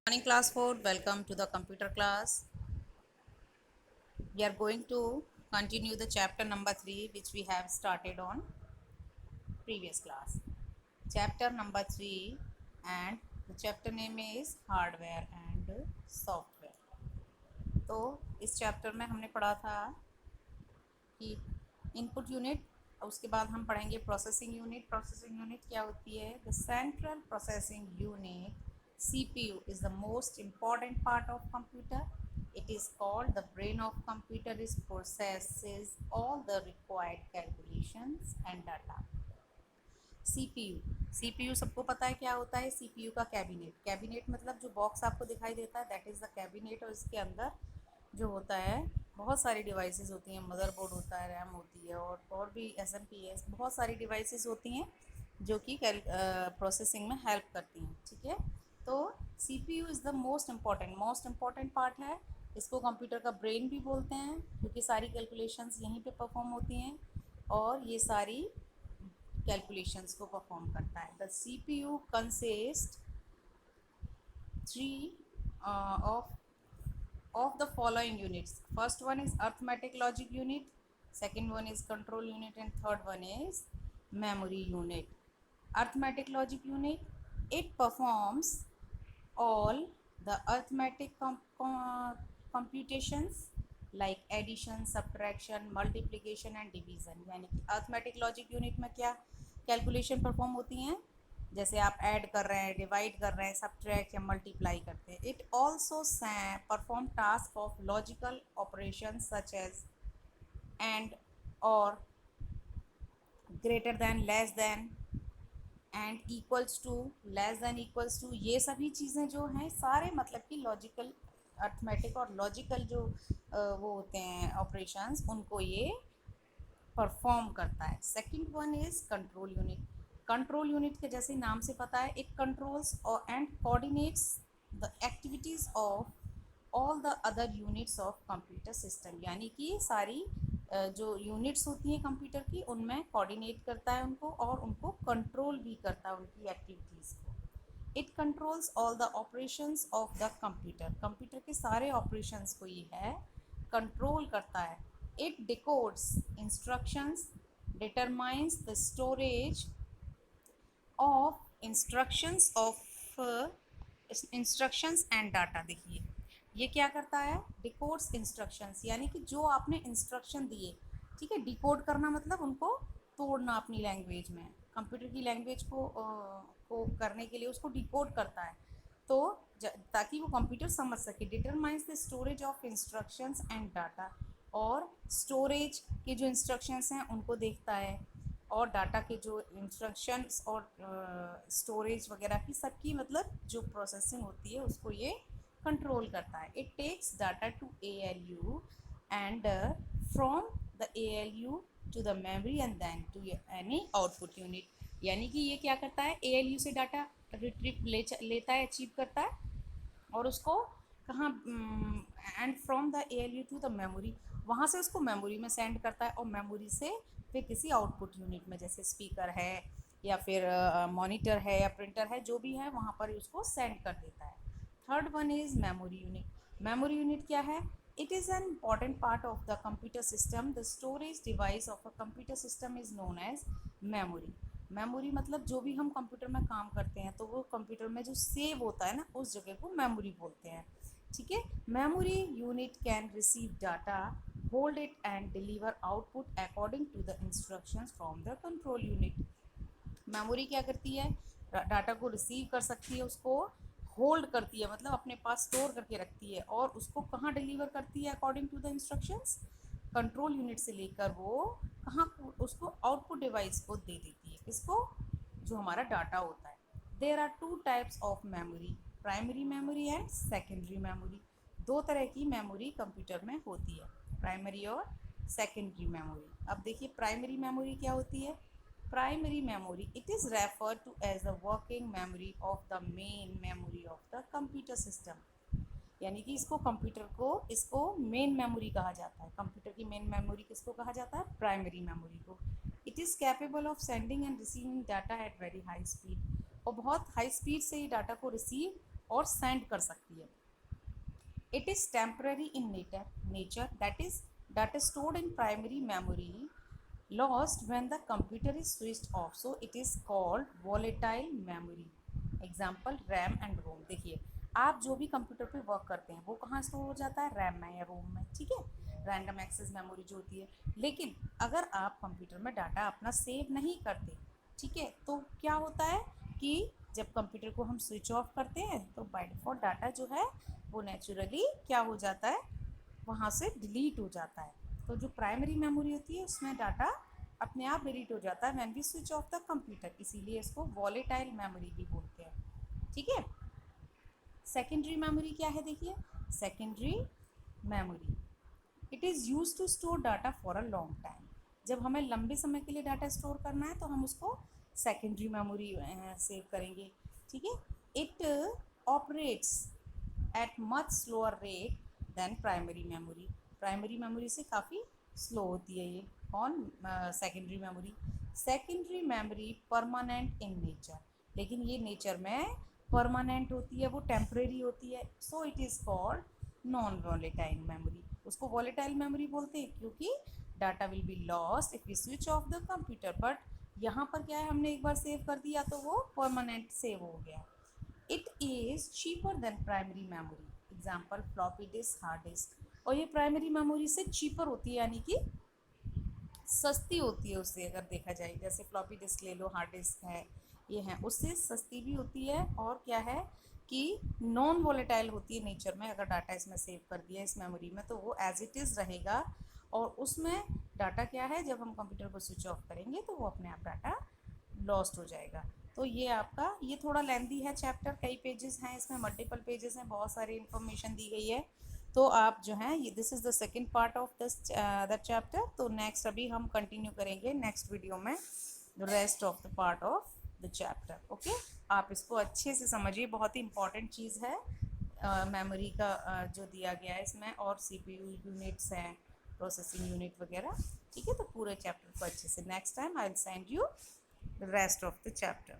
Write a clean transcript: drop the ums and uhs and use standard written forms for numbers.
Morning class 4, welcome to the computer class. We are going to continue the chapter number 3 which we have started on previous class. Chapter number 3 and the chapter name is hardware and software. तो इस chapter में हमने पढ़ा था कि input unit, उसके बाद हम पढ़ेंगे प्रोसेसिंग यूनिट. प्रोसेसिंग यूनिट क्या होती है? The central processing unit CPU is the most important part of computer. It is called the brain of computer. It processes all the required calculations and data. CPU सबको पता है क्या होता है. CPU का कैबिनेट मतलब जो बॉक्स आपको दिखाई देता है दैट इज़ द कैबिनेट. और इसके अंदर जो होता है बहुत सारी डिवाइसेस होती हैं. मदरबोर्ड होता है, रैम होती है और भी SMPS बहुत सारी डिवाइसेस होती हैं जो कि प्रोसेसिंग में हेल्प करती हैं. ठीक है, तो CPU is the most important part है. इसको कंप्यूटर का ब्रेन भी बोलते हैं क्योंकि सारी कैलकुलेशंस यहीं पे परफॉर्म होती हैं और ये सारी कैलकुलेशंस को परफॉर्म करता है. The CPU consist three of the following units. First one is arithmetic logic unit, second one is control unit, and third one is memory unit. Arithmetic logic unit, it performs all the arithmetic computations like addition, subtraction, multiplication and division. यानी कि arithmetic logic unit में क्या calculation perform होती हैं? जैसे आप add कर रहे हैं, डिवाइड कर रहे हैं, सब्ट्रैक्ट या मल्टीप्लाई करते हैं. It also perform task of logical operation such as and or greater than, less than and equals to, less than equals to. ये सभी चीज़ें जो हैं सारे मतलब कि लॉजिकल, अर्थमेटिक और लॉजिकल जो वो होते हैं ऑपरेशंस, उनको ये परफॉर्म करता है. Second one is control unit. Control unit के जैसे नाम से पता है, it controls and coordinates the activities of all the other units of computer system. यानी कि सारी जो यूनिट्स होती हैं कंप्यूटर की, उनमें कोऑर्डिनेट करता है उनको और उनको कंट्रोल भी करता है उनकी एक्टिविटीज़ को. It controls all the operations of the computer. Computer के सारे ऑपरेशंस को ये है कंट्रोल करता है. It डिकोड्स instructions, determines the storage of instructions and data. देखिए ये क्या करता है? डिकोड्स इंस्ट्रक्शंस, यानी कि जो आपने इंस्ट्रक्शन दिए, ठीक है, डिकोड करना मतलब उनको तोड़ना अपनी लैंग्वेज में. कंप्यूटर की लैंग्वेज को करने के लिए उसको डिकोड करता है तो ताकि वो कंप्यूटर समझ सके. Determines the storage of instructions and data, और स्टोरेज के जो इंस्ट्रक्शंस हैं उनको देखता है और डाटा के जो इंस्ट्रक्शंस और स्टोरेज वगैरह की सबकी मतलब जो प्रोसेसिंग होती है उसको ये कंट्रोल करता है. It takes data to ALU and from the ALU to the memory and then to any output unit. यानी कि ये क्या करता है? ALU से डाटा रिट्रीव लेता है, अचीव करता है और उसको कहाँ, and from the ALU to the memory, वहाँ से उसको मेमोरी में सेंड करता है और मेमोरी से फिर किसी आउटपुट यूनिट में, जैसे स्पीकर है या फिर मॉनिटर है या प्रिंटर है, जो भी है वहाँ पर उसको सेंड कर देता है. Third one is memory unit. Memory unit क्या है? It is an important part of the computer system. The storage device of a computer system is known as memory. Memory मतलब जो भी हम कंप्यूटर में काम करते हैं तो वो कंप्यूटर में जो सेव होता है ना, उस जगह को मेमोरी बोलते हैं. ठीक है, memory unit can receive data, hold it and deliver output according to the instructions from the control unit. Memory क्या करती है? डाटा को रिसीव कर सकती है, उसको होल्ड करती है मतलब अपने पास स्टोर करके रखती है, और उसको कहाँ डिलीवर करती है according to the instructions? Control unit से लेकर वो कहाँ उसको आउटपुट डिवाइस को दे देती है. किसको? जो हमारा डाटा होता है. There are two types of memory, primary memory and secondary memory. दो तरह की मेमोरी कंप्यूटर में होती है, प्राइमरी और सेकेंडरी मेमोरी. अब देखिए प्राइमरी मेमोरी क्या होती है? Primary memory, it is refer to as the working memory of the main memory of the computer system. यानी कि इसको मेन मेमोरी कहा जाता है. कंप्यूटर की मेन मेमोरी किसको कहा जाता है? प्राइमरी मेमोरी को. It is capable of sending end receiving data at very high speed. और बहुत हाई स्पीड से ये डाटा को रिसीव और सेंड कर सकती है। It is temporary in nature, that is, data stored in primary memory lost when the computer is switched off, so it is called volatile memory. Example, RAM and ROM. देखिए, आप जो भी computer पे work करते हैं वो कहाँ store हो जाता है, रैम में या रोम में, ठीक है, रैंडम एक्सेस मेमोरी जो होती है। लेकिन अगर आप कंप्यूटर में डाटा अपना सेव नहीं करते, ठीक है, तो क्या होता है कि जब कंप्यूटर को हम स्विच ऑफ करते हैं तो बाय डिफ़ॉल्ट डाटा जो है वो नेचुरली क्या हो जाता है, वहाँ से डिलीट हो जाता है। तो जो प्राइमरी मेमोरी होती है उसमें डाटा अपने आप डिलीट हो जाता है when we switch off the computer, इसीलिए इसको वॉलेटाइल मेमोरी भी बोलते हैं, ठीक है। सेकेंडरी मेमोरी क्या है, देखिए, secondary memory, it is use to store data for a long time. जब हमें लंबे समय के लिए डाटा स्टोर करना है तो हम उसको सेकेंडरी मेमोरी सेव करेंगे, ठीक है। It operates at much slower rate than primary memory, primary memory से काफ़ी स्लो होती है ये। On secondary memory, secondary memory permanent in nature, लेकिन ये नेचर में परमानेंट होती है, वो टेम्परेरी होती है, so it is called non volatile memory. उसको वॉलेटाइल मेमोरी बोलते हैं क्योंकि data will be lost if you switch off the computer, but यहाँ पर क्या है, हमने एक बार सेव कर दिया तो वो परमानेंट सेव हो गया। It is cheaper than primary memory, example floppy disk, hard disk, और ये प्राइमरी मेमोरी से चीपर होती है, यानी कि सस्ती होती है उससे, अगर देखा जाए, जैसे फ्लॉपी डिस्क ले लो, हार्ड डिस्क है, ये हैं, उससे सस्ती भी होती है, और क्या है कि नॉन वॉलेटाइल होती है नेचर में। अगर डाटा इसमें सेव कर दिया इस मेमोरी में तो वो एज इट इज़ रहेगा, और उसमें डाटा क्या है, जब हम कंप्यूटर को स्विच ऑफ करेंगे तो वो अपने आप डाटा लॉस्ट हो जाएगा। तो ये आपका, ये थोड़ा लेंदी है चैप्टर, कई पेजेस हैं इसमें, मल्टीपल पेजेस हैं, बहुत सारी इन्फॉर्मेशन दी गई है। तो आप जो है ये, this is the second part of this the chapter. तो नेक्स्ट अभी हम कंटिन्यू करेंगे नेक्स्ट वीडियो में rest of the part of the chapter. Okay, आप इसको अच्छे से समझिए, बहुत ही इंपॉर्टेंट चीज़ है मेमोरी का जो दिया गया है इसमें, और CPU यूनिट्स हैं, प्रोसेसिंग यूनिट वगैरह, ठीक है। तो पूरे चैप्टर को अच्छे से, next time I will send you the rest of the chapter.